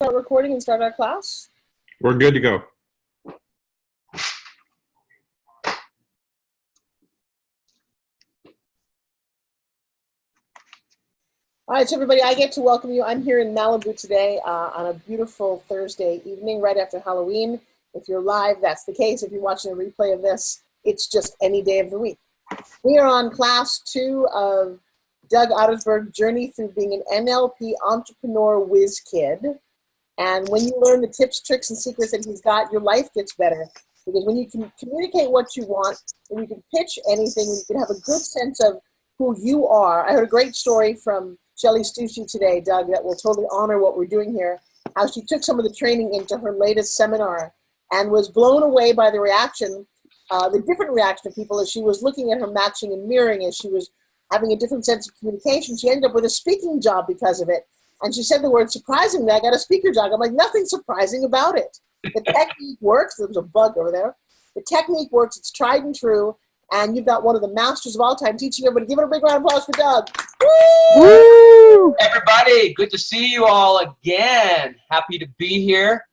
Start recording and start our class. We're good to go. All right, so everybody, I get to welcome you. I'm here in Malibu today on a beautiful Thursday evening right after Halloween. If you're live, that's the case. If you're watching a replay of this, it's just any day of the week. We are on class 2 of Doug Ottersberg's journey through being an NLP entrepreneur whiz kid. And when you learn the tips, tricks, and secrets that he's got, your life gets better. Because when you can communicate what you want, and you can pitch anything, you can have a good sense of who you are. I heard a great story from Shelley Stucci today, Doug, that will totally honor what we're doing here, how she took some of the training into her latest seminar and was blown away by the reaction, the different reaction of people as she was looking at her matching and mirroring, as she was having a different sense of communication. She ended up with a speaking job because of it. And she said the word surprisingly, I got a speaker job. I'm like, nothing surprising about it. The technique works. There was a bug over there. The technique works. It's tried and true. And you've got one of the masters of all time teaching everybody. Give it a big round of applause for Doug. Woo! Woo! Everybody, good to see you all again. Happy to be here.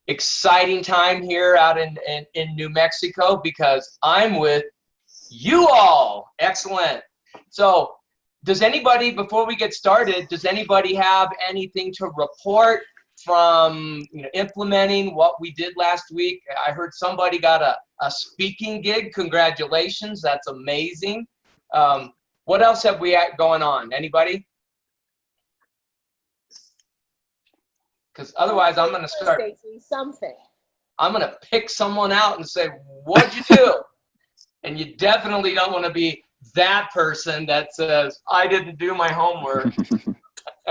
Exciting time here out in New Mexico because I'm with you all. Excellent. So, does anybody, before we get started, does anybody have anything to report from implementing what we did last week? I heard somebody got a speaking gig. Congratulations. That's amazing. What else have we got going on? Anybody? Because otherwise I'm going to start. Something. I'm going to pick someone out and say, what'd you do? And you definitely don't want to be that person that says, I didn't do my homework.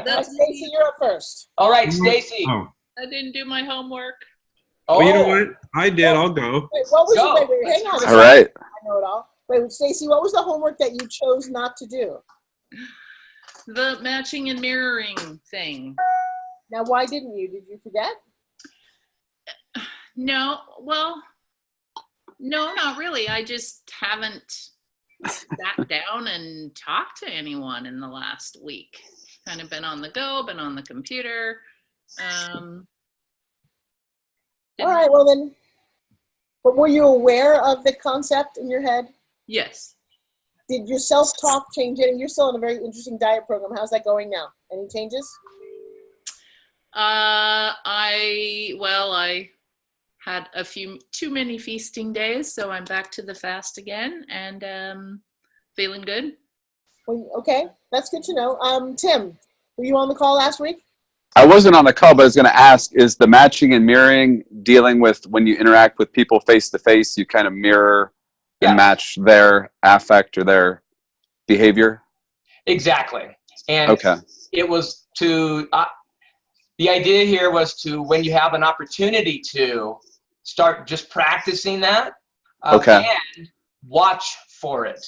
That's Stacy, you're up first. All right, Stacy. Oh. I didn't do my homework. Oh, well, you know what? I did. I'll go. Wait, what was Go. wait, hang on. All right. I know it all. Wait, Stacy, what was the homework that you chose not to do? The matching and mirroring thing. Now, why didn't you? Did you forget? No, well, no, not really. I just haven't sat down and talked to anyone in the last week. Kind of been on the go, been on the computer. All right, well then, but were you aware of the concept in your head? Yes. Did your self-talk change it? And you're still in a very interesting diet program. How's that going now? Any changes? I had a few too many feasting days, so I'm back to the fast again and feeling good. Well, okay, that's good to know. Tim, were you on the call last week? I wasn't on the call, but I was going to ask, is the matching and mirroring dealing with when you interact with people face to face, you kind of mirror and match their affect or their behavior? Exactly. And okay. It was to, the idea here was to, when you have an opportunity to start just practicing that, okay. And watch for it.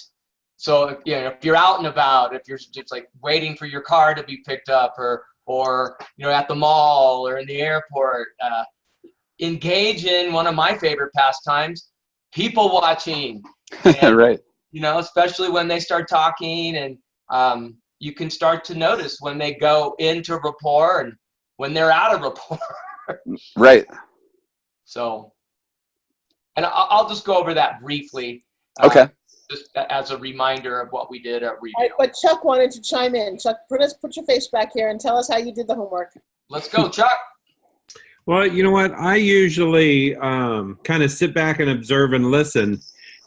So, if you're out and about, if you're just like waiting for your car to be picked up or at the mall or in the airport, engage in one of my favorite pastimes, people watching. And, right. Especially when they start talking, and you can start to notice when they go into rapport and when they're out of rapport. Right. So, and I'll just go over that briefly. Okay. Just as a reminder of what we did at review. Right, but Chuck wanted to chime in. Chuck, put your face back here and tell us how you did the homework. Let's go, Chuck. Well, you know what? I usually kind of sit back and observe and listen.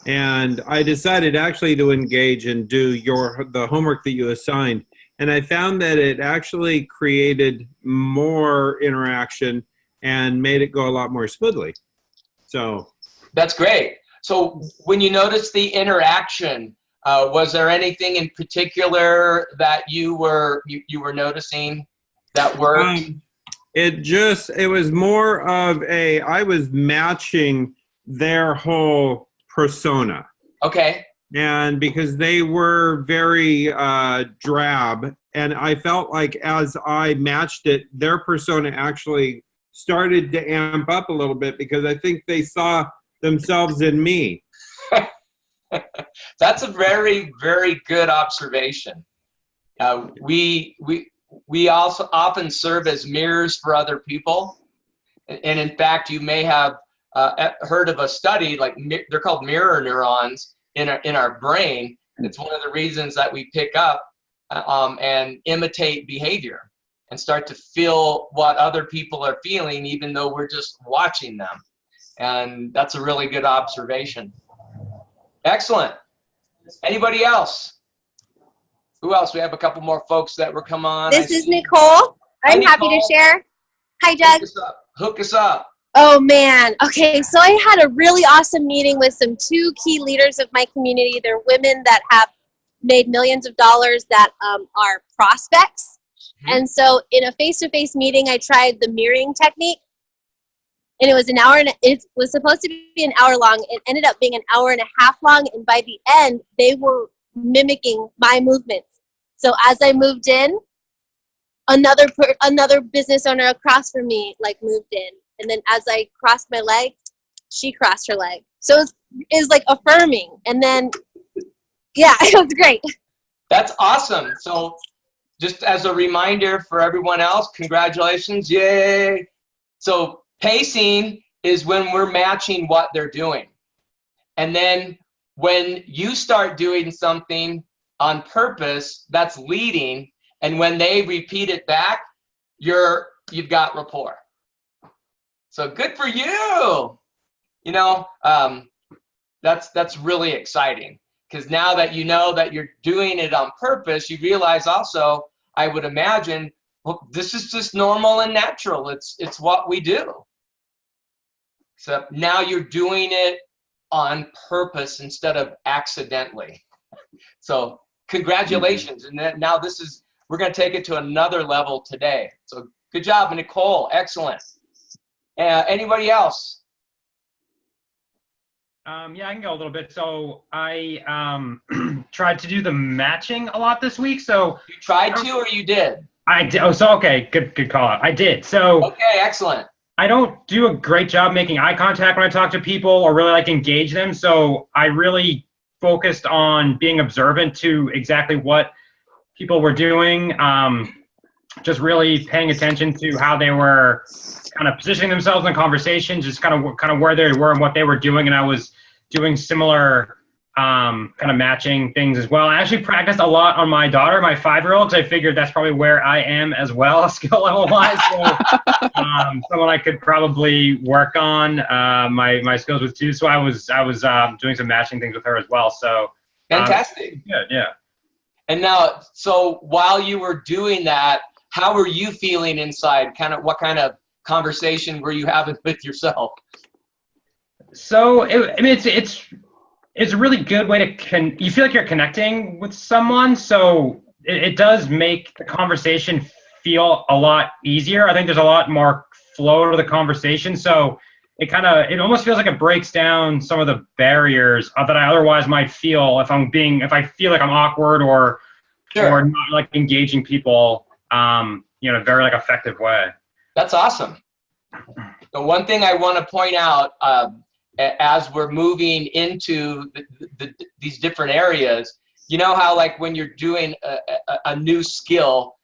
And I decided actually to engage and do the homework that you assigned. And I found that it actually created more interaction and made it go a lot more smoothly. So that's great. So when you noticed the interaction, was there anything in particular that you were noticing that worked? It was more of I was matching their whole persona. Okay. And because they were very drab, and I felt like as I matched it, their persona actually started to amp up a little bit because I think they saw themselves in me. That's a very, very good observation. we also often serve as mirrors for other people. And in fact, you may have heard of a study, like they're called mirror neurons in our brain. It's one of the reasons that we pick up and imitate behavior and start to feel what other people are feeling, even though we're just watching them. And that's a really good observation. Excellent. Anybody else? Who else? We have a couple more folks that were come on. This is Nicole. I'm happy to share. Hi, Doug. Hook us up. Oh, man. Okay, so I had a really awesome meeting with some 2 key leaders of my community. They're women that have made millions of dollars that are prospects. Mm-hmm. And so in a face-to-face meeting, I tried the mirroring technique. And it was an hour, and it was supposed to be an hour long. It ended up being an hour and a half long. And by the end, they were mimicking my movements. So as I moved in, another business owner across from me moved in, and then as I crossed my leg, she crossed her leg. So it was like affirming, and then yeah, it was great. That's awesome. So just as a reminder for everyone else, congratulations, yay! So pacing is when we're matching what they're doing, and then when you start doing something on purpose, that's leading. And when they repeat it back, you've got rapport. So good for you. You know, that's really exciting, because now that you know that you're doing it on purpose, you realize also, I would imagine, well, this is just normal and natural. It's what we do. Except now you're doing it on purpose instead of accidentally. So congratulations. And then now we're going to take it to another level today. So good job, Nicole. Excellent. Anybody else? Yeah, I can go a little bit. So I tried to do the matching a lot this week. So you tried to, or you did? I did. Oh, so okay, good call out. I did. So okay, excellent. I don't do a great job making eye contact when I talk to people or really engage them. So I really focused on being observant to exactly what people were doing, just really paying attention to how they were kind of positioning themselves in conversations, just kind of where they were and what they were doing. And I was doing similar kind of matching things as well. I actually practiced a lot on my daughter, my 5-year-old, because I figured that's probably where I am as well, skill level wise. So someone I could probably work on my skills with too. So I was doing some matching things with her as well. So fantastic. Good, yeah. And now, so while you were doing that, how were you feeling inside? What kind of conversation were you having with yourself? So it's a really good way to you feel like you're connecting with someone. So it does make the conversation feel a lot easier. I think there's a lot more flow to the conversation. So it almost feels like it breaks down some of the barriers that I otherwise might feel if I feel like I'm awkward or not engaging people in a very effective way. That's awesome. The one thing I want to point out as we're moving into these different areas, you know how when you're doing a new skill,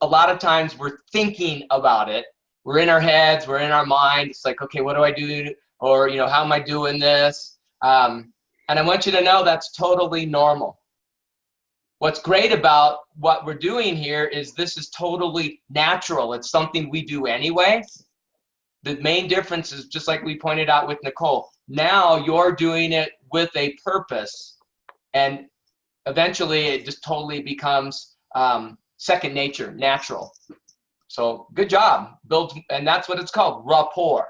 a lot of times we're thinking about it. We're in our heads, we're in our mind. It's like, okay, what do I do? Or, how am I doing this? And I want you to know that's totally normal. What's great about what we're doing here is this is totally natural. It's something we do anyway. The main difference is, just like we pointed out with Nicole, now you're doing it with a purpose, and eventually it just totally becomes second nature, natural. So good job. And that's what it's called, rapport.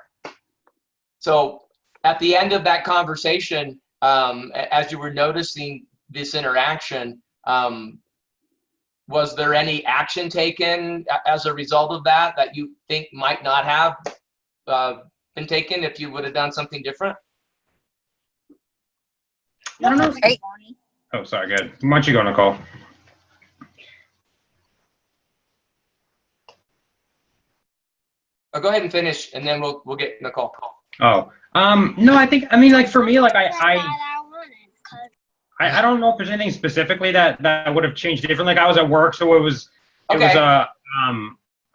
So at the end of that conversation, as you were noticing this interaction, was there any action taken as a result of that you think might not have been taken if you would have done something different? I don't know. Oh, sorry, good. Why don't you go, Nicole? Oh, go ahead and finish, and then we'll get Nicole. Oh, no, for me, I don't know if there's anything specifically that would have changed differently. I was at work, so it was It was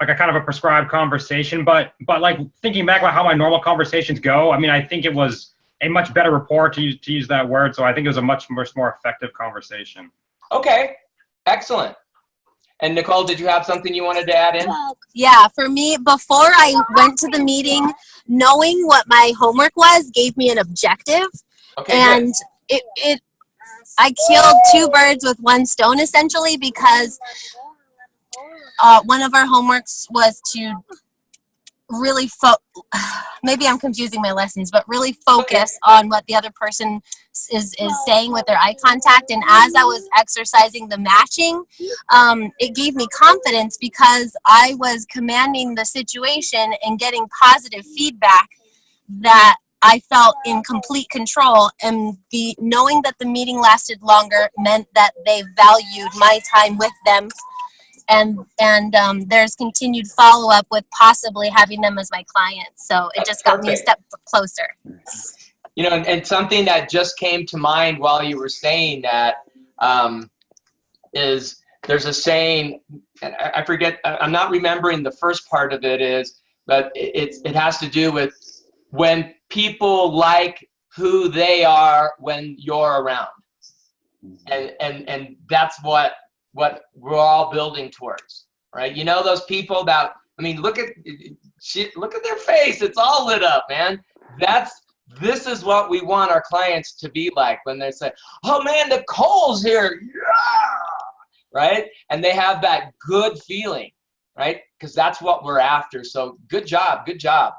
like a kind of a prescribed conversation, but like thinking back about how my normal conversations go, I mean, I think it was a much better rapport, to use that word. So I think it was a much more effective conversation. Okay, excellent. And Nicole, did you have something you wanted to add in? Yeah, for me, before I went to the meeting, knowing what my homework was gave me an objective. Okay, and I killed two birds with one stone, essentially, because one of our homeworks was to really maybe I'm confusing my lessons, but really focus on what the other person is saying with their eye contact. And as I was exercising the matching, it gave me confidence because I was commanding the situation and getting positive feedback that I felt in complete control, and knowing that the meeting lasted longer meant that they valued my time with them. And there's continued follow-up with possibly having them as my clients. So it just got me a step closer. You know, and something that just came to mind while you were saying that is there's a saying, and I forget, I'm not remembering the first part of it is, but it has to do with when people like who they are when you're around. And that's what we're all building towards, right? You know, those people that, I mean, look at their face. It's all lit up, man. This is what we want our clients to be like when they say, oh man, Nicole's here. Yeah! Right? And they have that good feeling, right? Because that's what we're after. So good job. Good job.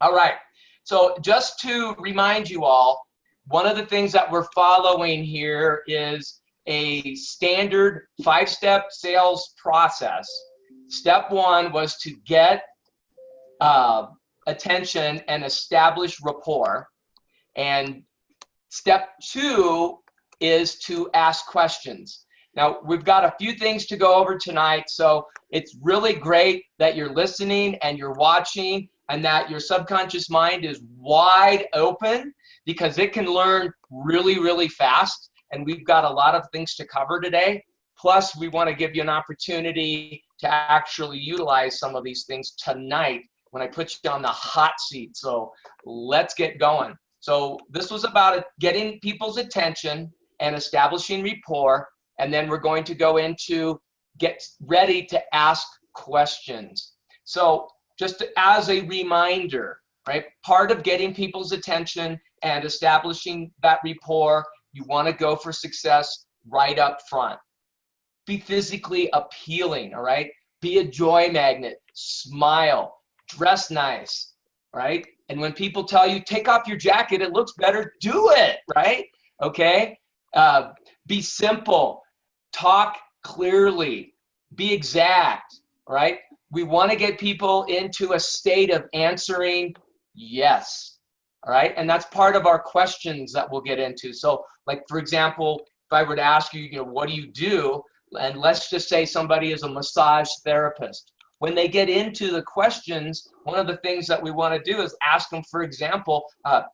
All right. So just to remind you all, one of the things that we're following here is a standard 5-step sales process. Step 1 was to get attention and establish rapport. And step 2 is to ask questions. Now, we've got a few things to go over tonight, so it's really great that you're listening and you're watching and that your subconscious mind is wide open because it can learn really, really fast. And we've got a lot of things to cover today. Plus, we want to give you an opportunity to actually utilize some of these things tonight when I put you on the hot seat. So let's get going. So this was about getting people's attention and establishing rapport. And then we're going to go into get ready to ask questions. So just as a reminder, right? Part of getting people's attention and establishing that rapport, you want to go for success right up front. Be physically appealing, all right? Be a joy magnet, smile, dress nice, right? And when people tell you, take off your jacket, it looks better, do it, right? Okay? Be simple, talk clearly, be exact, right? We want to get people into a state of answering yes, all right? And that's part of our questions that we'll get into. So, like, for example, if I were to ask you, what do you do? And let's just say somebody is a massage therapist. When they get into the questions, one of the things that we want to do is ask them, for example,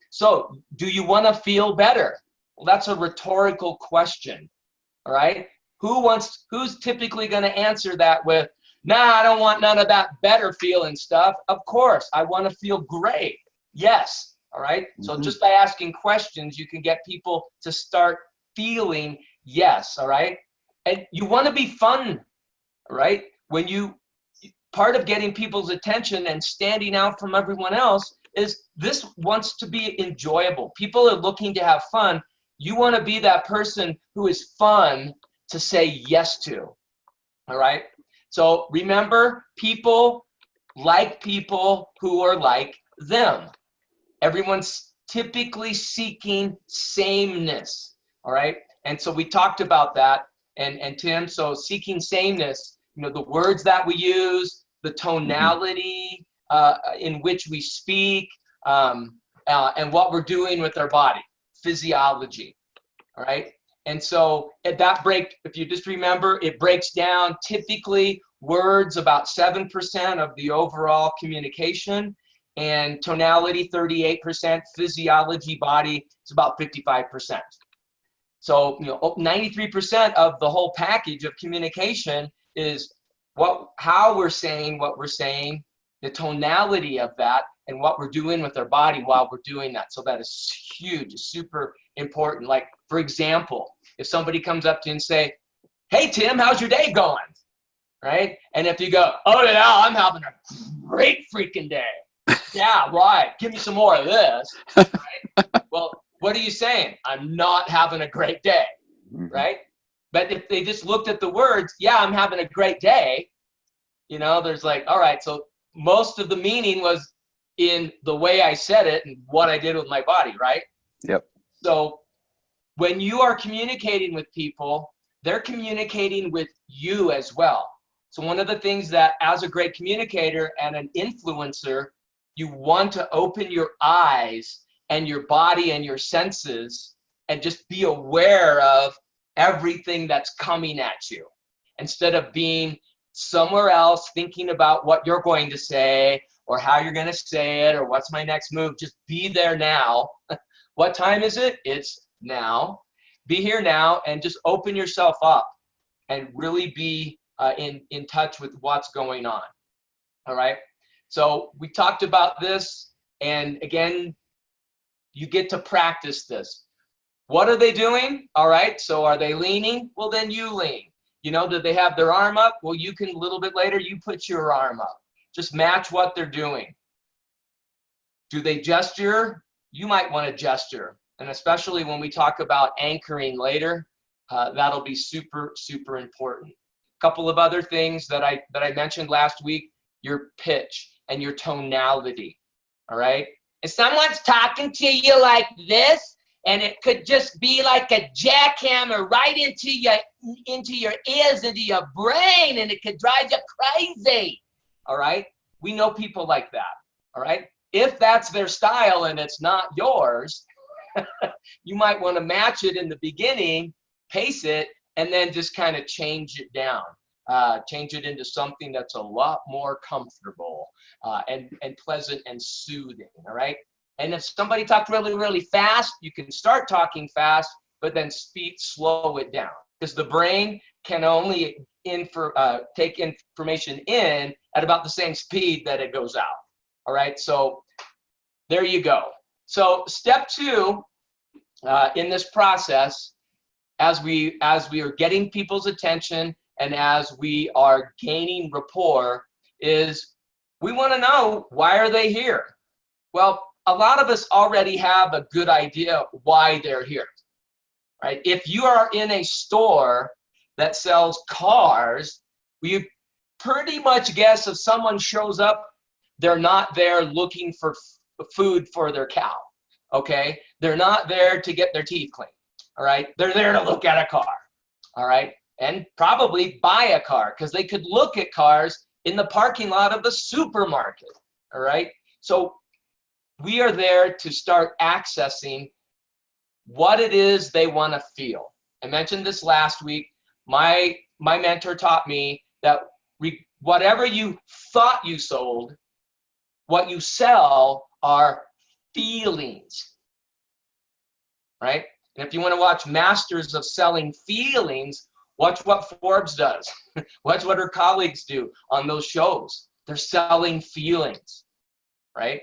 so do you want to feel better? Well, that's a rhetorical question, all right? Who's typically going to answer that with, nah, I don't want none of that better feeling stuff. Of course, I want to feel great. Yes, all right? Mm-hmm. So just by asking questions, you can get people to start feeling yes, all right? And you want to be fun, right? Part of getting people's attention and standing out from everyone else is this wants to be enjoyable. People are looking to have fun. You want to be that person who is fun to say yes to, all right? So remember, people like people who are like them. Everyone's typically seeking sameness, all right? And so we talked about that. And Tim, so seeking sameness, the words that we use, the tonality in which we speak, and what we're doing with our body, physiology, all right? And so if you just remember, it breaks down typically words about 7% of the overall communication, and tonality 38%, physiology, body is about 55%. So 93% of the whole package of communication is how we're saying what we're saying, the tonality of that, and what we're doing with our body while we're doing that. So that is huge, super important. Like, for example, if somebody comes up to you and say, hey, Tim, how's your day going? Right? And if you go, oh, yeah, I'm having a great freaking day. Yeah, right. Give me some more of this. Right? Well, what are you saying? I'm not having a great day. Right? But if they just looked at the words, yeah, I'm having a great day, you know, there's like, all right, so most of the meaning was in the way I said it and what I did with my body, right? Yep. So when you are communicating with people, they're communicating with you as well. So one of the things that as a great communicator and an influencer, you want to open your eyes and your body and your senses and just be aware of everything that's coming at you instead of being somewhere else thinking about what you're going to say or how you're going to say it or what's my next move. Just be there now. What time is it? It's now. Be here now and just open yourself up and really be in touch with what's going on. All right. So we talked about this, and again, you get to practice this. What are they doing? All right, so are they leaning? Well, then you lean. You know, do they have their arm up? Well, you can, a little bit later, you put your arm up. Just match what they're doing. Do they gesture? You might want to gesture. And especially when we talk about anchoring later, that'll be super, super important. A couple of other things that I mentioned last week, your pitch and your tonality, all right? If someone's talking to you like this, and it could just be like a jackhammer right into your ears, into your brain, and it could drive you crazy. All right? We know people like that. All right? If that's their style and it's not yours, you might want to match it in the beginning, pace it, and then just kind of change it down. Change it into something that's a lot more comfortable and pleasant and soothing. All right? And if somebody talked really, really fast, you can start talking fast, but then slow it down. Because the brain can only take information in at about the same speed that it goes out. All right, so there you go. So step 2 in this process, as we are getting people's attention and as we are gaining rapport, is we want to know, why are they here? Well, a lot of us already have a good idea why they're here, right? If you are in a store that sells cars, you pretty much guess if someone shows up, they're not there looking for food for their cow, okay? They're not there to get their teeth cleaned, all right? They're there to look at a car, all right? And probably buy a car, because they could look at cars in the parking lot of the supermarket, all right? So we are there to start accessing what it is they want to feel. I mentioned this last week. My mentor taught me that whatever you thought you sold, what you sell are feelings, right? And if you want to watch masters of selling feelings, watch what Forbes does. Watch what her colleagues do on those shows. They're selling feelings, right?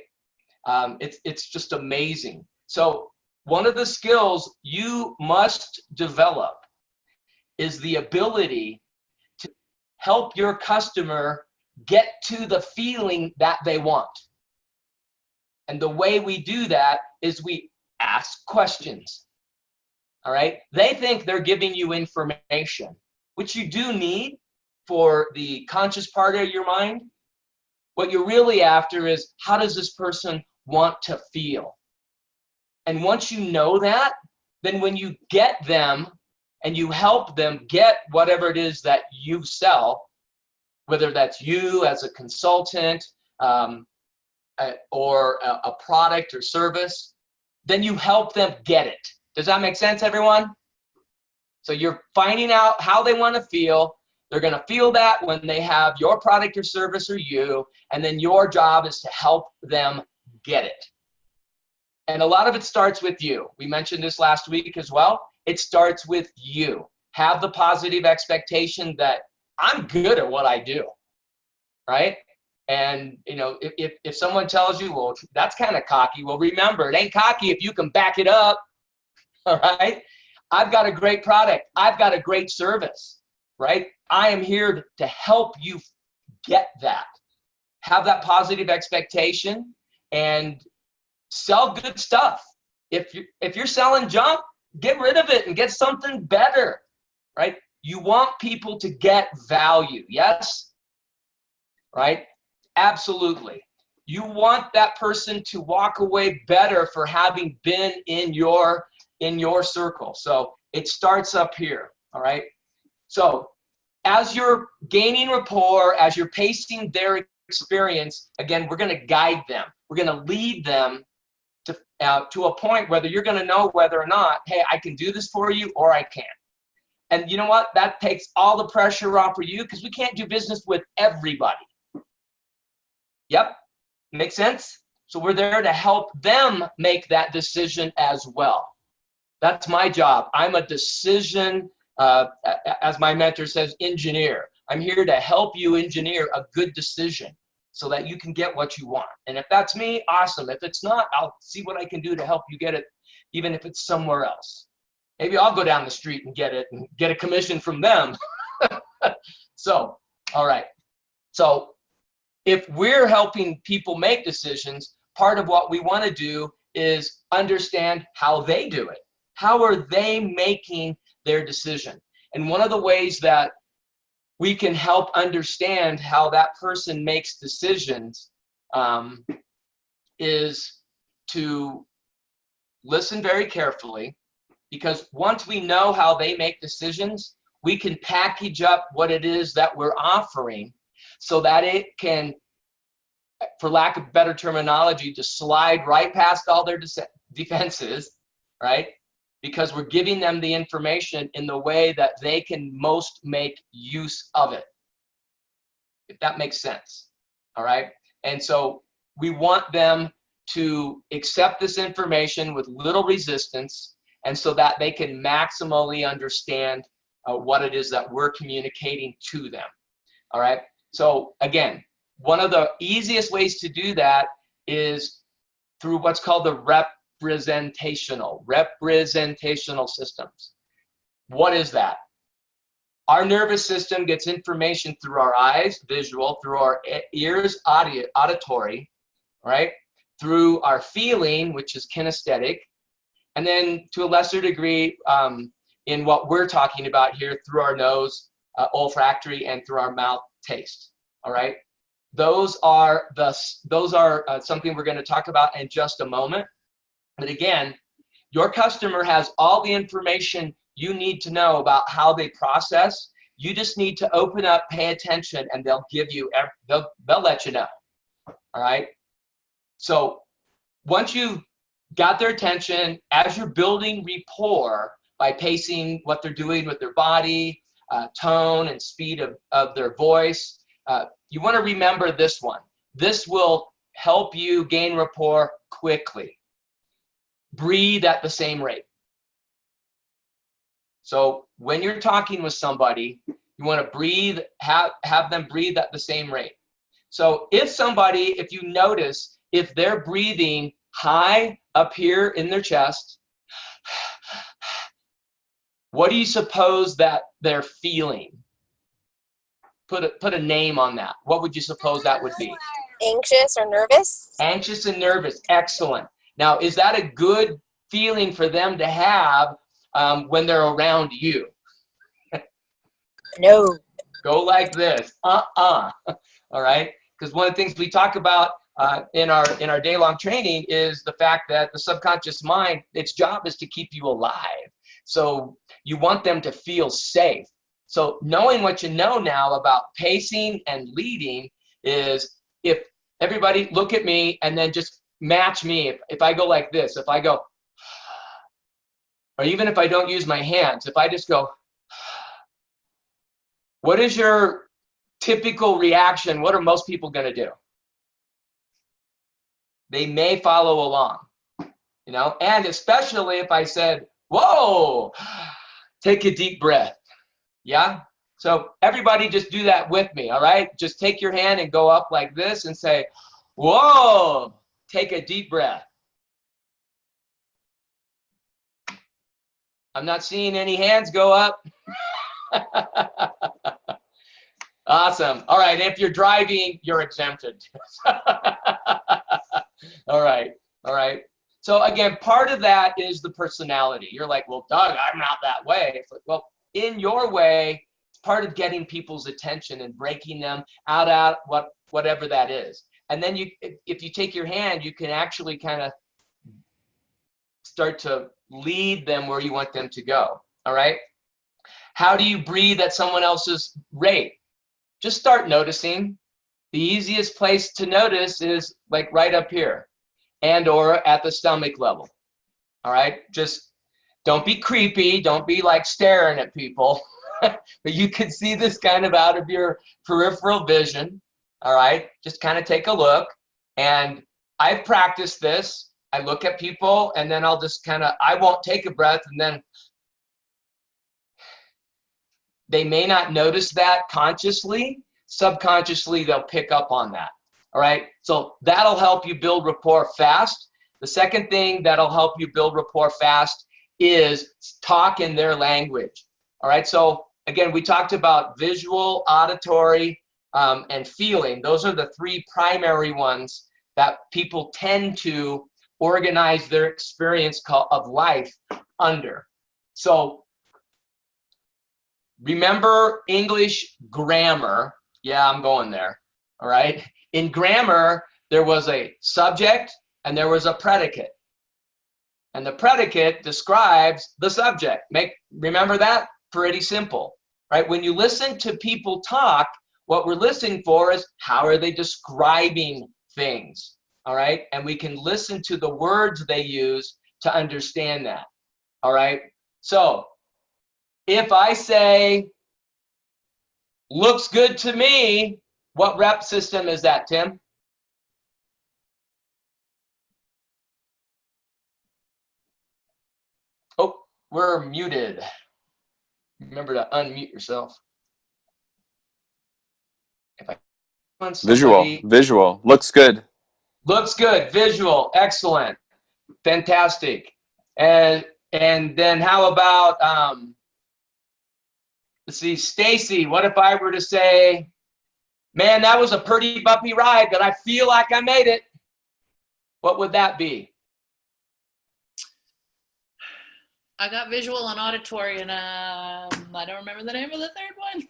It's just amazing. So one of the skills you must develop is the ability to help your customer get to the feeling that they want. And the way we do that is we ask questions. All right? They think they're giving you information, which you do need for the conscious part of your mind. What you're really after is, how does this person want to feel? And once you know that, then when you get them and you help them get whatever it is that you sell, whether that's you as a consultant or a product or service, then you help them get it. Does that make sense, everyone? So you're finding out how they want to feel. They're going to feel that when they have your product or service or you, and then your job is to help them get it. And a lot of it starts with you. We mentioned this last week as well. It starts with you. Have the positive expectation that I'm good at what I do, right? And, you know, if someone tells you, well, that's kind of cocky, well, remember, it ain't cocky if you can back it up, all right? I've got a great product. I've got a great service, right? I am here to help you get that. Have that positive expectation and sell good stuff. If you're selling junk, get rid of it and get something better, right? You want people to get value, yes? Right? Absolutely. You want that person to walk away better for having been in your circle. So it starts up here, all right? So as you're gaining rapport, as you're pacing their experience, again, we're going to guide them. We're going to lead them to a point whether you're going to know whether or not, hey, I can do this for you or I can't. And you know what? That takes all the pressure off of you because we can't do business with everybody. Yep. Makes sense? So we're there to help them make that decision as well. That's my job. I'm a decision, as my mentor says, engineer. I'm here to help you engineer a good decision so that you can get what you want. And if that's me, awesome. If it's not, I'll see what I can do to help you get it, even if it's somewhere else. Maybe I'll go down the street and get it and get a commission from them. So, all right. So if we're helping people make decisions, part of what we want to do is understand how they do it. How are they making their decision? And one of the ways that we can help understand how that person makes decisions is to listen very carefully, because once we know how they make decisions, we can package up what it is that we're offering so that it can, for lack of better terminology, just slide right past all their defenses, right? Because we're giving them the information in the way that they can most make use of it, if that makes sense, all right? And so we want them to accept this information with little resistance, and so that they can maximally understand what it is that we're communicating to them, all right? So again, one of the easiest ways to do that is through what's called the representational systems. What is that? Our nervous system gets information through our eyes, visual, through our ears, auditory, right? Through our feeling, which is kinesthetic, and then to a lesser degree in what we're talking about here, through our nose, olfactory, and through our mouth, taste, all right? Those are something we're going to talk about in just a moment. But again, your customer has all the information you need to know about how they process. You just need to open up, pay attention, and they'll give you, they'll let you know. All right. So once you've got their attention, as you're building rapport by pacing what they're doing with their body, tone and speed of their voice, you want to remember this one. This will help you gain rapport quickly. Breathe at the same rate. So when you're talking with somebody, you want to breathe, have them breathe at the same rate. So if you notice, if they're breathing high up here in their chest, what do you suppose that they're feeling? Put a name on that. What would you suppose that would be? Anxious or nervous? Anxious and nervous. Excellent. Now, is that a good feeling for them to have when they're around you? No. Go like this. All right? Because one of the things we talk about in our day-long training is the fact that the subconscious mind, its job is to keep you alive. So you want them to feel safe. So knowing what you know now about pacing and leading is, if everybody look at me and then just match me. If I go like this, if I go, or even if I don't use my hands, if I just go, what is your typical reaction? What are most people going to do? They may follow along, you know, and especially if I said, whoa, take a deep breath. Yeah. So everybody just do that with me, all right? Just take your hand and go up like this and say, whoa, take a deep breath. I'm not seeing any hands go up. Awesome. All right, if you're driving, you're exempted. All right, all right. So again, part of that is the personality. You're like, well, Doug, I'm not that way. It's like, well, in your way, it's part of getting people's attention and breaking them out whatever that is. And then if you take your hand, you can actually kind of start to lead them where you want them to go. All right. How do you breathe at someone else's rate? Just start noticing. The easiest place to notice is like right up here and or at the stomach level. All right. Just don't be creepy. Don't be like staring at people. But you can see this kind of out of your peripheral vision. All right. Just kind of take a look. And I've practiced this. I look at people and then I'll just I won't take a breath, and then they may not notice that consciously. Subconsciously, they'll pick up on that. All right. So that'll help you build rapport fast. The second thing that'll help you build rapport fast is talk in their language. All right. So again, we talked about visual, auditory, and feeling. Those are the three primary ones that people tend to organize their experience of life under. So remember English grammar. Yeah, I'm going there. All right. In grammar, there was a subject and there was a predicate. And the predicate describes the subject. Remember that? Pretty simple, right? When you listen to people talk, what we're listening for is how are they describing things, all right? And we can listen to the words they use to understand that, all right? So if I say, looks good to me, what rep system is that, Tim? Oh, we're muted. Remember to unmute yourself. If I want somebody, visual, looks good. Looks good, visual, excellent, fantastic. And then how about let's see, Stacy, what if I were to say, man, that was a pretty bumpy ride, but I feel like I made it. What would that be? I got visual and auditory, and I don't remember the name of the third one.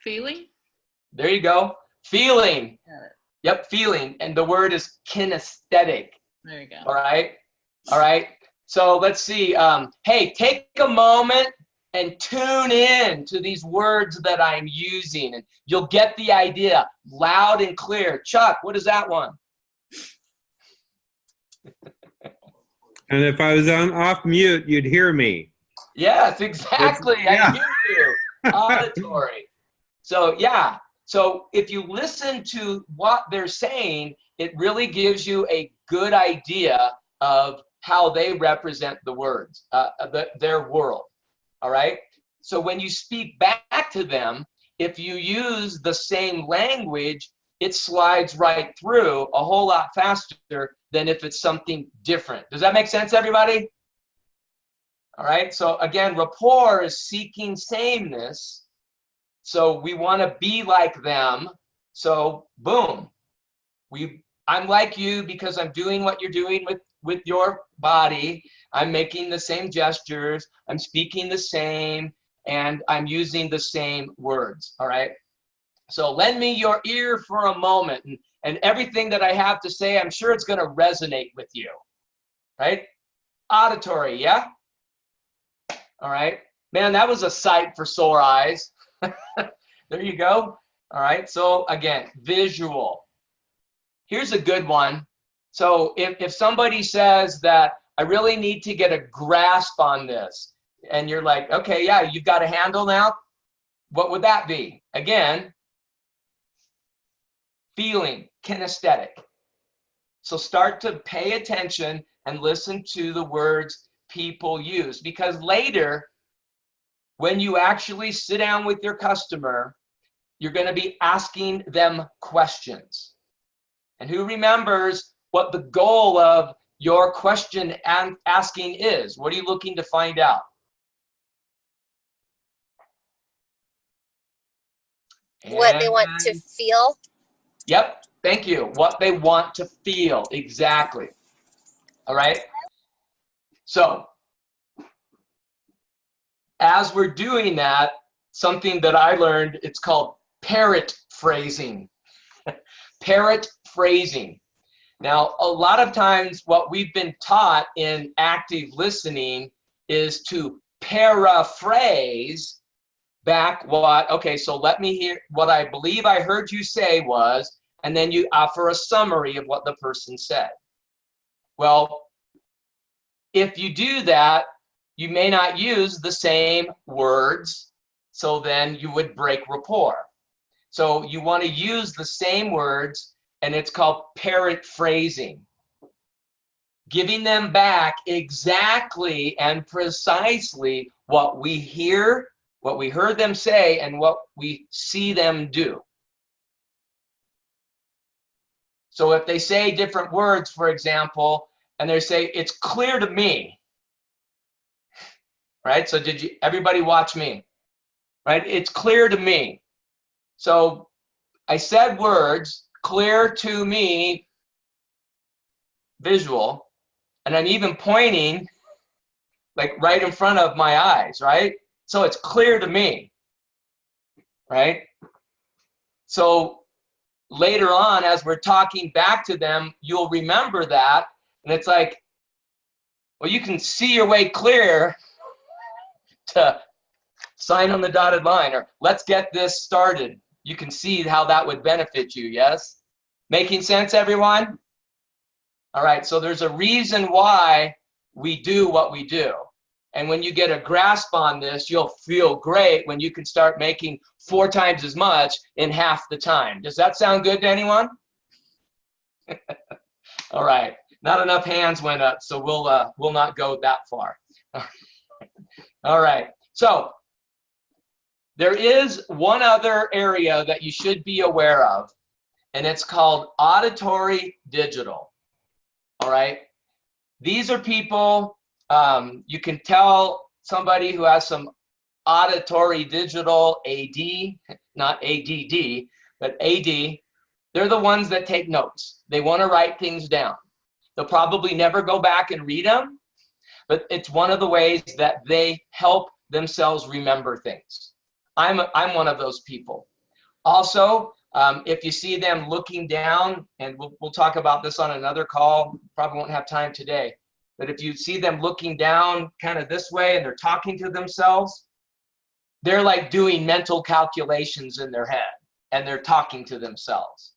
Feeling? There you go. Feeling. Yep, feeling. And the word is kinesthetic. There you go. All right. All right. So let's see. Hey, take a moment and tune in to these words that I'm using, and you'll get the idea loud and clear. Chuck, what is that one? And if I was off mute, you'd hear me. Yes, exactly. Yeah. I hear you. Auditory. So yeah. So if you listen to what they're saying, it really gives you a good idea of how they represent the words, their world. All right. So when you speak back to them, if you use the same language, it slides right through a whole lot faster than if it's something different. Does that make sense, everybody? All right. So again, rapport is seeking sameness. So we want to be like them. So boom, I'm like you because I'm doing what you're doing with your body. I'm making the same gestures. I'm speaking the same, and I'm using the same words. All right. So lend me your ear for a moment, and everything that I have to say, I'm sure it's going to resonate with you. Right? Auditory, yeah? All right. Man, that was a sight for sore eyes. There you go. All right. So again, visual. Here's a good one. So if somebody says that I really need to get a grasp on this, and you're like, okay, yeah, you've got a handle now. What would that be? Again, feeling, kinesthetic. So start to pay attention and listen to the words people use, because later when you actually sit down with your customer, you're going to be asking them questions. And who remembers what the goal of your question and asking is? What are you looking to find out? What they want to feel. Yep, thank you. What they want to feel, exactly. All right? So, as we're doing that, something that I learned, it's called parrot phrasing. Parrot phrasing. Now, a lot of times what we've been taught in active listening is to paraphrase back what, okay, so let me hear what I believe I heard you say was, and then you offer a summary of what the person said. Well, if you do that, you may not use the same words, so then you would break rapport. So you want to use the same words, and it's called parrot phrasing. Giving them back exactly and precisely what we hear, what we heard them say, and what we see them do. So if they say different words, for example, and they say, it's clear to me, right? So did you, everybody watch me, right? It's clear to me. So I said words, clear to me, visual, and I'm even pointing like right in front of my eyes, right? So it's clear to me, right? So later on, as we're talking back to them, you'll remember that. And it's like, well, you can see your way clear to sign on the dotted line, or let's get this started. You can see how that would benefit you, yes? Making sense, everyone? All right, so there's a reason why we do what we do. And when you get a grasp on this, you'll feel great when you can start making 4 times as much in half the time. Does that sound good to anyone? All right, not enough hands went up, so we'll not go that far. All right, so there is one other area that you should be aware of, and it's called auditory digital. All right, these are people, you can tell somebody who has some auditory digital AD, not ADD, but AD. They're the ones that take notes. They want to write things down. They'll probably never go back and read them, but it's one of the ways that they help themselves remember things. I'm one of those people. Also, if you see them looking down, and we'll talk about this on another call, probably won't have time today, but if you see them looking down kind of this way and they're talking to themselves, they're like doing mental calculations in their head and they're talking to themselves.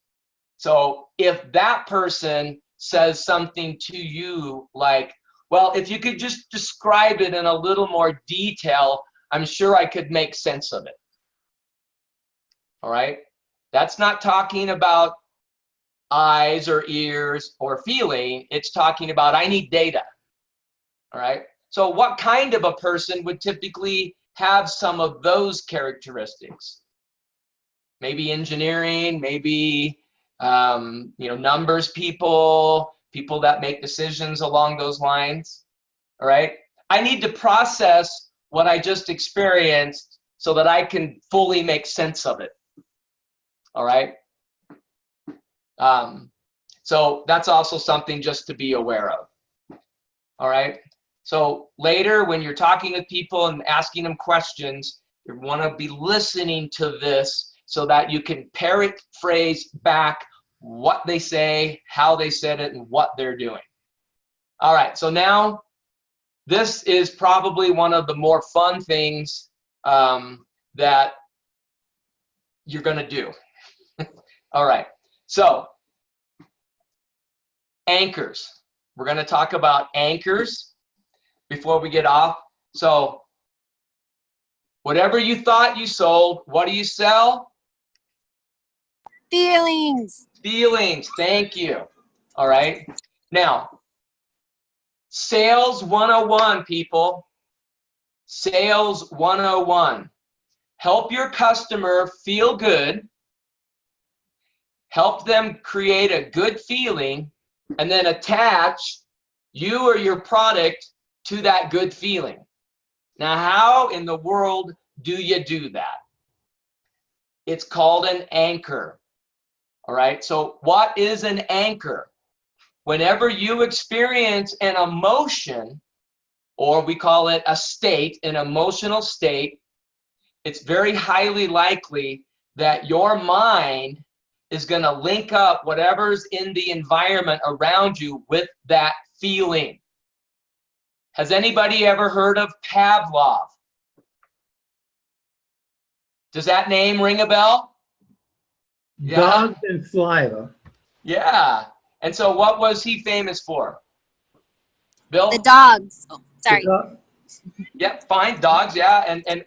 So if that person says something to you like, well, if you could just describe it in a little more detail, I'm sure I could make sense of it. All right? That's not talking about eyes or ears or feeling. It's talking about, I need data. All right? So what kind of a person would typically have some of those characteristics? Maybe engineering, maybe numbers people, people that make decisions along those lines. All right? I need to process what I just experienced so that I can fully make sense of it. All right? So that's also something just to be aware of. All right? So later when you're talking with people and asking them questions, you want to be listening to this so that you can paraphrase back what they say, how they said it, and what they're doing. All right, so now this is probably one of the more fun things that you're going to do. All right, so anchors. We're going to talk about anchors before we get off. So whatever you thought you sold, what do you sell? Feelings. Feelings. Thank you. All right. Now, sales 101, people. Sales 101. Help your customer feel good, help them create a good feeling, and then attach you or your product to that good feeling. Now, how in the world do you do that? It's called an anchor. All right, so what is an anchor? Whenever you experience an emotion, or we call it a state, an emotional state, it's very highly likely that your mind is going to link up whatever's in the environment around you with that feeling. Has anybody ever heard of Pavlov? Does that name ring a bell? Yeah. Dogs and saliva. Yeah. And so what was he famous for? Bill? The dogs. Oh, sorry. Yep, fine, dogs, yeah. And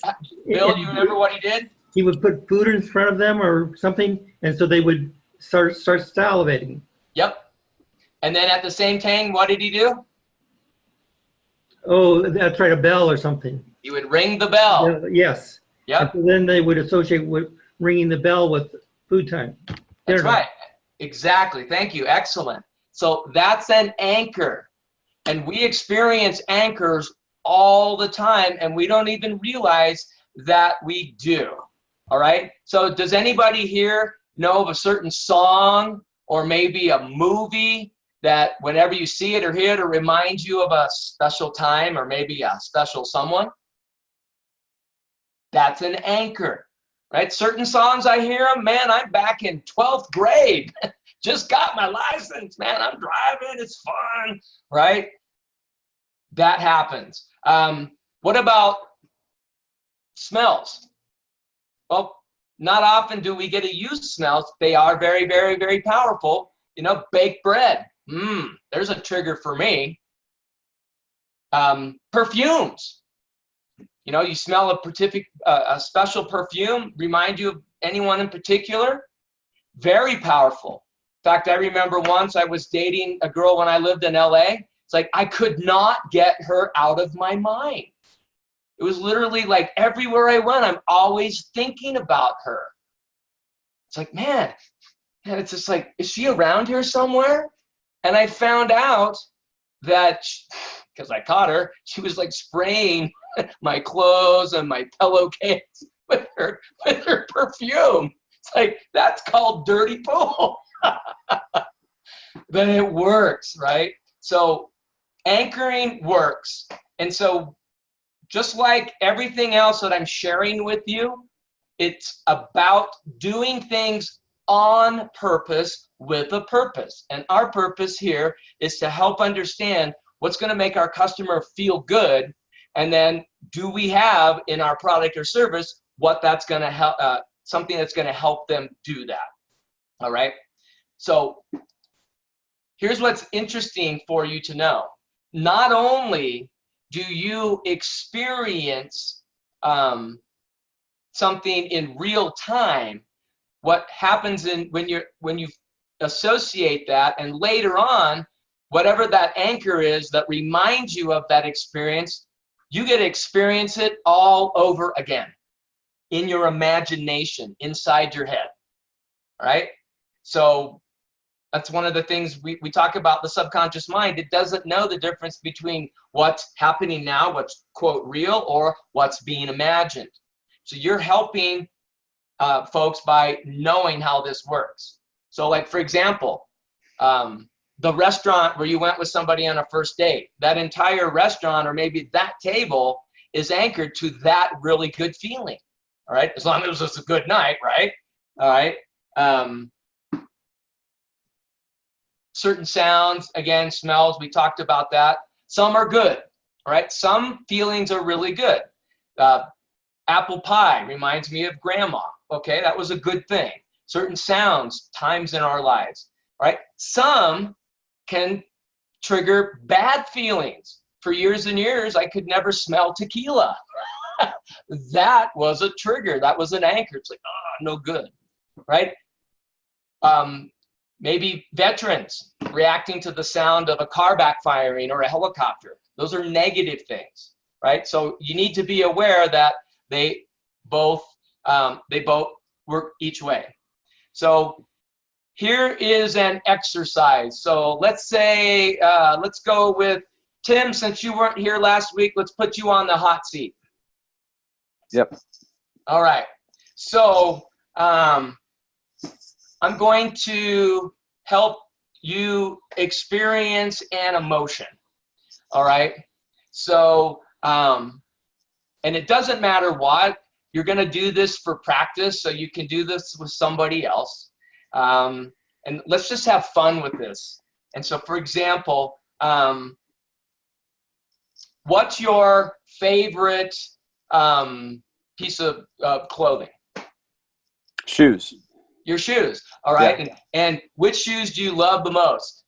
Bill, you remember what he did? He would put food in front of them or something, and so they would start salivating. Yep. And then at the same time, what did he do? Oh, that's right, a bell or something. He would ring the bell. Yeah, yes. Yep. And so then they would associate with ringing the bell with food time. That's right. Exactly. Thank you. Excellent. So that's an anchor. And we experience anchors all the time, and we don't even realize that we do. All right. So does anybody here know of a certain song or maybe a movie that whenever you see it or hear it, it reminds you of a special time or maybe a special someone? That's an anchor, right? Certain songs I hear them, man, I'm back in 12th grade. Just got my license, man. I'm driving. It's fun, right? That happens. What about smells? Well, not often do we get to use smells. They are very, very, very powerful. You know, baked bread. There's a trigger for me. Perfumes. You know, you smell a special perfume, remind you of anyone in particular. Very powerful. In fact, I remember once I was dating a girl when I lived in LA. It's like I could not get her out of my mind. It was literally like everywhere I went, I'm always thinking about her. It's like, man, it's just like, is she around here somewhere? And I found out that, because I caught her, she was like spraying my clothes and my pillowcase with her perfume. It's like, that's called dirty pool. But it works, right? So anchoring works. And so just like everything else that I'm sharing with you, it's about doing things on purpose with a purpose. And our purpose here is to help understand what's going to make our customer feel good. And then do we have in our product or service what that's going to help, something that's going to help them do that. All right. So here's what's interesting for you to know. Not only do you experience something in real time, what happens when you associate that, and later on, whatever that anchor is that reminds you of that experience, you get to experience it all over again in your imagination, inside your head. All right? So that's one of the things we talk about, the subconscious mind. It doesn't know the difference between what's happening now, what's, quote, real, or what's being imagined. So you're helping folks by knowing how this works. So like, for example, the restaurant where you went with somebody on a first date, that entire restaurant or maybe that table is anchored to that really good feeling. All right, as long as it was a good night, right? All right. Certain sounds, again, smells, we talked about that. Some are good, all right? Some feelings are really good. Apple pie reminds me of grandma, okay? That was a good thing. Certain sounds, times in our lives, all right? Some can trigger bad feelings. For years and years, I could never smell tequila. That was a trigger. That was an anchor. It's like, oh, no good, right? Maybe veterans reacting to the sound of a car backfiring or a helicopter. Those are negative things. right? So you need to be aware that they both work each way. So here is an exercise. So let's say, let's go with Tim, since you weren't here last week, let's put you on the hot seat. Yep. All right. So I'm going to help you experience an emotion. All right. So, and it doesn't matter what, you're going to do this for practice. So you can do this with somebody else. And let's just have fun with this. And so, for example, what's your favorite piece of clothing? Shoes. Your shoes. All right. Yeah. And which shoes do you love the most?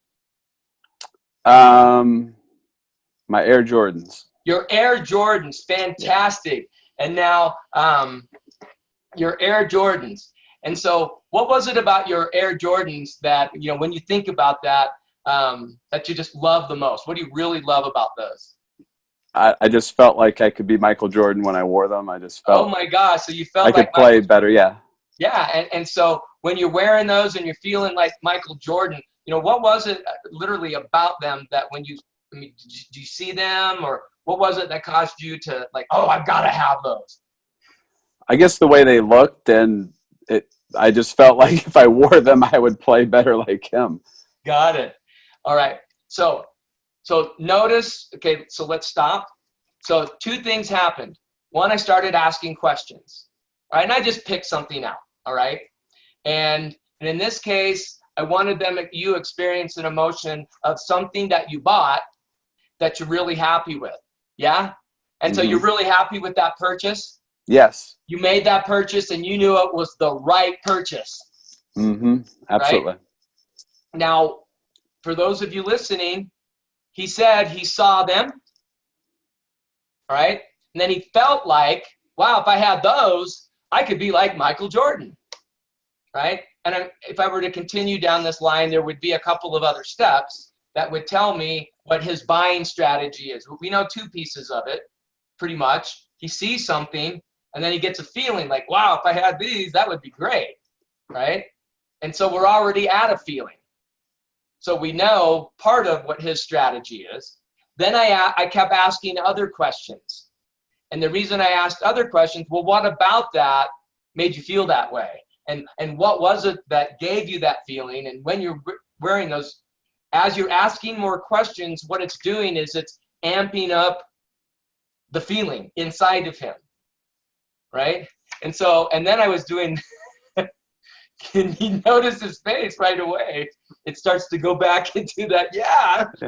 My Air Jordans. Your Air Jordans. Fantastic. And now your Air Jordans. And so what was it about your Air Jordans that, you know, when you think about that, that you just love the most? What do you really love about those? I just felt like I could be Michael Jordan when I wore them. I just felt. Oh my gosh! So you felt I like could play better. Yeah. Yeah, and so when you're wearing those and you're feeling like Michael Jordan, you know, what was it literally about them that when you, I mean, did you see them, or what was it that caused you to like, oh, I've got to have those? I guess the way they looked, and I just felt like if I wore them, I would play better like him. Got it. All right. So notice, okay, so let's stop. So two things happened. One, I started asking questions, all right? And I just picked something out, all right? And in this case, I wanted you experience an emotion of something that you bought that you're really happy with, yeah? And so you're really happy with that purchase? Yes. You made that purchase and you knew it was the right purchase. Absolutely. Right? Now, for those of you listening, he said he saw them, all right? And then he felt like, wow, if I had those, I could be like Michael Jordan, right? And if I were to continue down this line, there would be a couple of other steps that would tell me what his buying strategy is. We know two pieces of it, pretty much. He sees something, and then he gets a feeling like, wow, if I had these, that would be great, right? And so we're already at a feeling. So we know part of what his strategy is. Then I kept asking other questions. And the reason I asked other questions, well, what about that made you feel that way? And what was it that gave you that feeling? And when you're wearing those, as you're asking more questions, what it's doing is it's amping up the feeling inside of him, right? And so, and then I was doing, and he noticed his face right away. It starts to go back into that,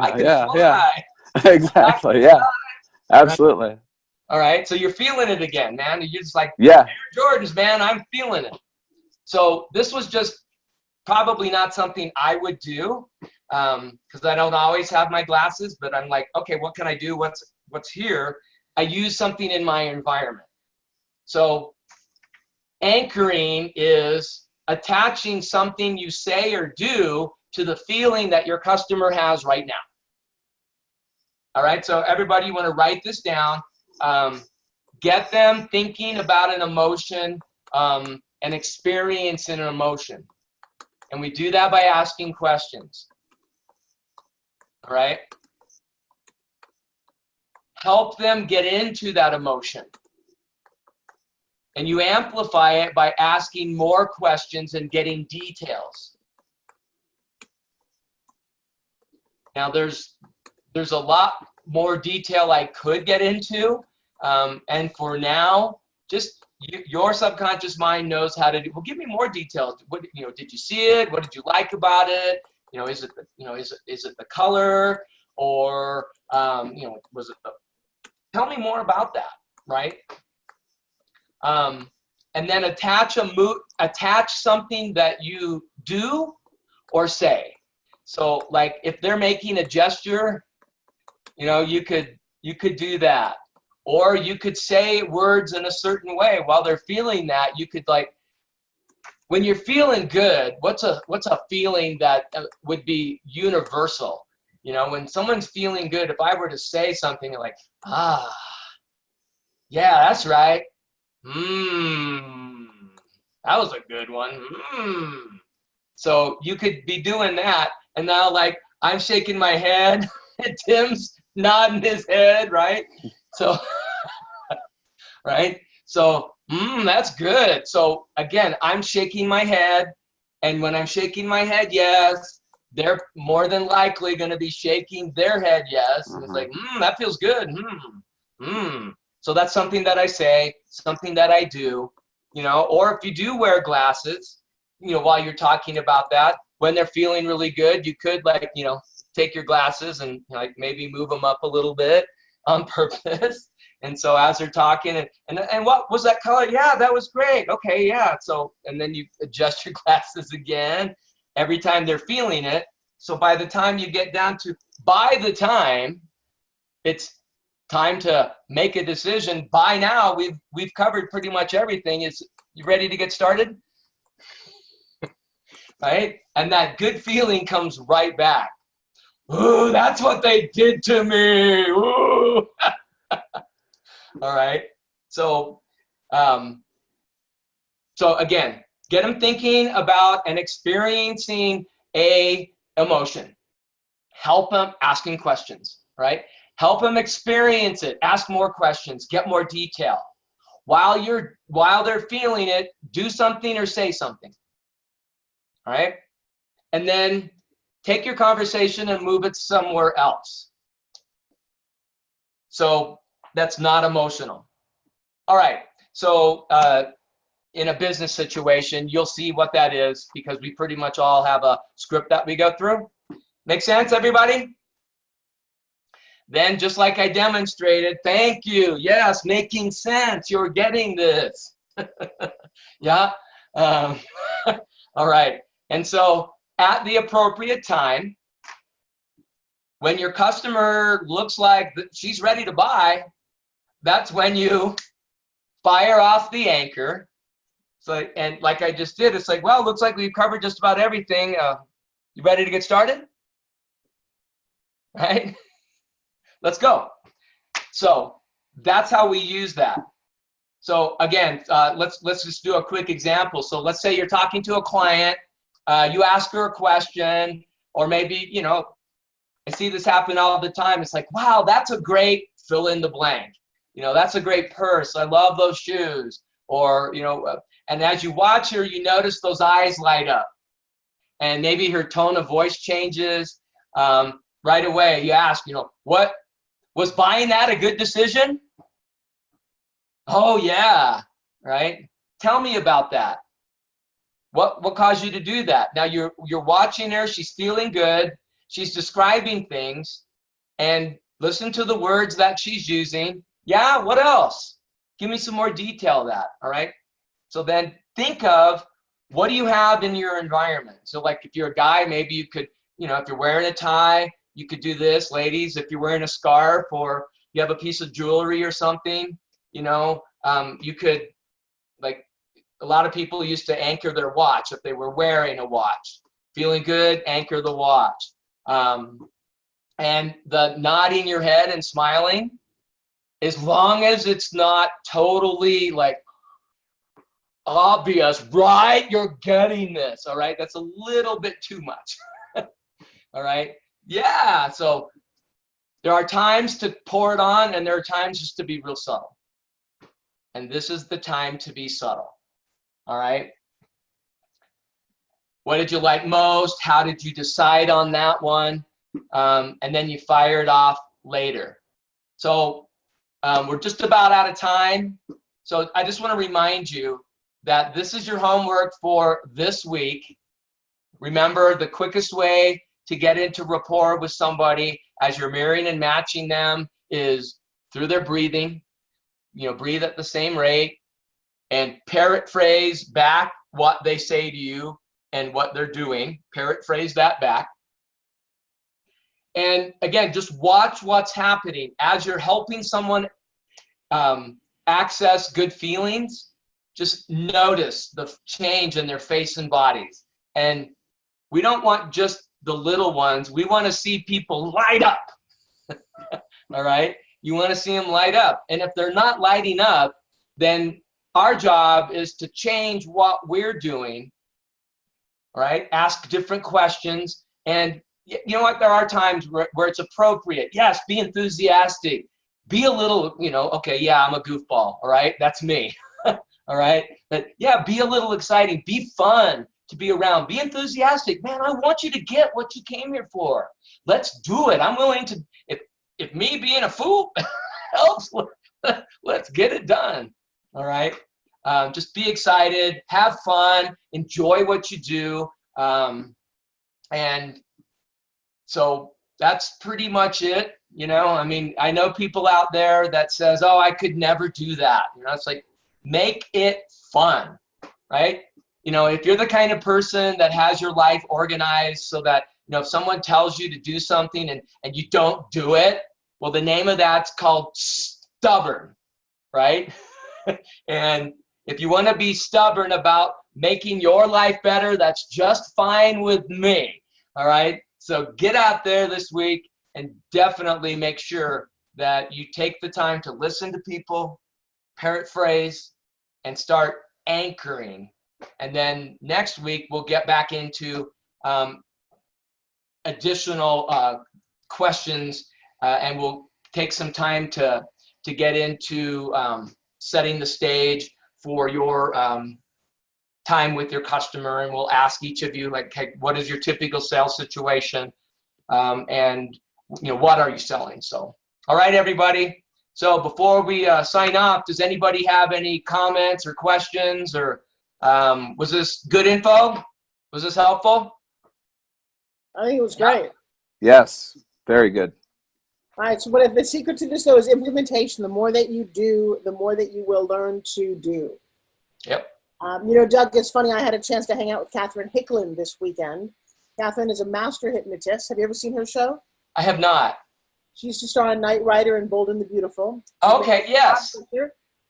I can fly. Yeah. Exactly. Yeah. Absolutely. Right? All right. So you're feeling it again, man. You're just like, yeah, Jordan's, man, I'm feeling it. So this was just probably not something I would do because I don't always have my glasses, but I'm like, okay, what can I do? What's here? I use something in my environment. So anchoring is attaching something you say or do to the feeling that your customer has right now. All right, so everybody, you want to write this down. Get them thinking about an emotion and experiencing an emotion. And we do that by asking questions. All right? Help them get into that emotion. And you amplify it by asking more questions and getting details. Now, there's a lot more detail I could get into. And for now, just your subconscious mind knows how to do. Well, give me more details. What, did you see it? What did you like about it? Is it the color, or was it the? Tell me more about that, right? And then attach something that you do or say. So, like if they're making a gesture, you could do that. Or you could say words in a certain way while they're feeling that. You could, like, when you're feeling good, what's a feeling that would be universal? When someone's feeling good, if I were to say something like, Yeah, that's right. That was a good one. So you could be doing that, and now like I'm shaking my head, and Tim's nodding his head, right? So, right? So, that's good. So again, I'm shaking my head, and when I'm shaking my head, yes, they're more than likely going to be shaking their head, yes. And it's like, that feels good. So that's something that I say, something that I do, you know, or if you do wear glasses, you know, while you're talking about that, when they're feeling really good, you could like, you know, take your glasses and like maybe move them up a little bit on purpose. And so as they're talking, and what was that color? Yeah, that was great. Okay, yeah. So, and then you adjust your glasses again every time they're feeling it. So by the time you get down to, by the time it's time to make a decision, by now we've covered pretty much everything. You ready to get started? Right? And that good feeling comes right back. Ooh, that's what they did to me. Ooh. All right. So, so again, get them thinking about and experiencing a emotion. Help them asking questions, right? Help them experience it. Ask more questions. Get more detail. While they're feeling it, do something or say something. All right. And then take your conversation and move it somewhere else. So that's not emotional. All right. So in a business situation, you'll see what that is because we pretty much all have a script that we go through. Make sense, everybody? Then just like I demonstrated, thank you. Yes, making sense. You're getting this. Yeah. All right. And so at the appropriate time, when your customer looks like she's ready to buy, that's when you fire off the anchor. So, and like I just did, it's like, well, looks like we've covered just about everything. You ready to get started? Right? Let's go. So that's how we use that. So again, let's just do a quick example. So let's say you're talking to a client, you ask her a question, or maybe, you know, I see this happen all the time. It's like, wow, that's a great fill in the blank. You know, that's a great purse. I love those shoes. Or, you know, and as you watch her, you notice those eyes light up. And maybe her tone of voice changes. Right away, you ask, you know, what was buying that a good decision? Oh, yeah, right? Tell me about that. What caused you to do that? Now you're watching her. She's feeling good. She's describing things. And listen to the words that she's using. Yeah, what else? Give me some more detail of that, all right? So then think of, what do you have in your environment? So like if you're a guy, maybe you could, you know, if you're wearing a tie, you could do this. Ladies, if you're wearing a scarf or you have a piece of jewelry or something, you know, you could, like a lot of people used to anchor their watch if they were wearing a watch. Feeling good, anchor the watch. And the nodding your head and smiling, as long as it's not totally like obvious, right? You're getting this, all right? That's a little bit too much, all right? Yeah, so there are times to pour it on and there are times just to be real subtle. And this is the time to be subtle, all right? What did you like most? How did you decide on that one? And then you fire it off later. So we're just about out of time. So I just want to remind you that this is your homework for this week. Remember, the quickest way to get into rapport with somebody as you're mirroring and matching them is through their breathing. You know, breathe at the same rate and parrot phrase back what they say to you and what they're doing. Parrot phrase that back. And again, just watch what's happening as you're helping someone access good feelings. Just notice the change in their face and bodies. And we don't want just the little ones. We want to see people light up. All right. You want to see them light up. And if they're not lighting up, then our job is to change what we're doing, right? Ask different questions. And you know what? There are times where it's appropriate. Yes, be enthusiastic. Be a little, okay, yeah, I'm a goofball, all right? That's me, all right? But yeah, be a little exciting. Be fun to be around. Be enthusiastic. Man, I want you to get what you came here for. Let's do it. I'm willing to, if me being a fool helps, let's get it done, all right? Just be excited, have fun, enjoy what you do. And so that's pretty much it. I mean, I know people out there that says, oh, I could never do that. It's like, make it fun, right? If you're the kind of person that has your life organized so that, if someone tells you to do something and you don't do it, well, the name of that's called stubborn, right? And if you want to be stubborn about making your life better, that's just fine with me, all right? So get out there this week and definitely make sure that you take the time to listen to people, paraphrase, and start anchoring. And then next week, we'll get back into additional questions, and we'll take some time to get into setting the stage for your time with your customer. And we'll ask each of you, like, hey, what is your typical sales situation? And what are you selling? So, all right, everybody. So before we sign off, does anybody have any comments or questions, or was this good info? Was this helpful? I think it was great. Yes, very good. All right, so what the secret to this, though, is implementation. The more that you do, the more that you will learn to do. Yep. Doug, it's funny, I had a chance to hang out with Catherine Hicklin this weekend. Catherine is a master hypnotist. Have you ever seen her show? I have not. She used to star on Knight Rider and Bold and the Beautiful. Okay, yes.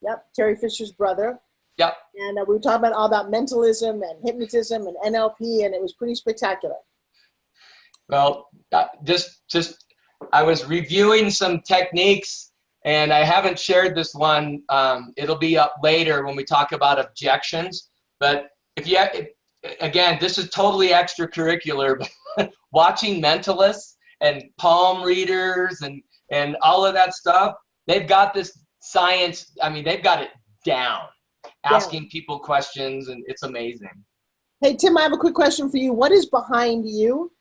Yep, Terry Fisher's brother. Yep. And we were talking all about mentalism and hypnotism and NLP, and it was pretty spectacular. Well, I was reviewing some techniques, and I haven't shared this one. It'll be up later when we talk about objections. But again, this is totally extracurricular, but watching mentalists and palm readers and all of that stuff, they've got this science. I mean, they've got it down, asking people questions, and it's amazing. Hey, Tim, I have a quick question for you. What is behind you?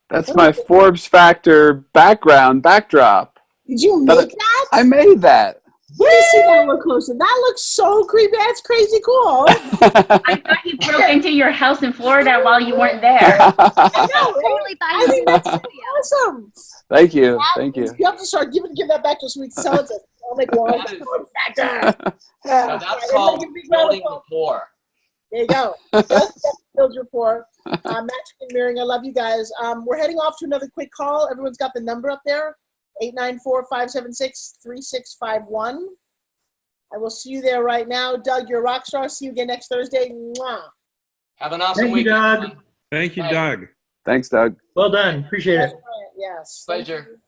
That's my Forbes Factor backdrop. Did you make that? I made that. Let me see that a little closer. That looks so creepy. That's crazy cool. I thought he broke into your house in Florida while you weren't there. I know, Totally thought I you think were that's in the studio. awesome. Thank you. Thank you. You have to start give that back to us so we can sell it to. I'll make one. Factor. So that's called building rapport. There you go. Build rapport. Magic and Mirroring, I love you guys. We're heading off to another quick call. Everyone's got the number up there, 894-576-3651. I will see you there right now. Doug, you're a rock star. See you again next Thursday. Mwah. Have an awesome Thank you, weekend. Doug. everyone. Thank you, Bye. Doug. Thanks, Doug. Well done. Appreciate it. Yes. Thank Pleasure. you.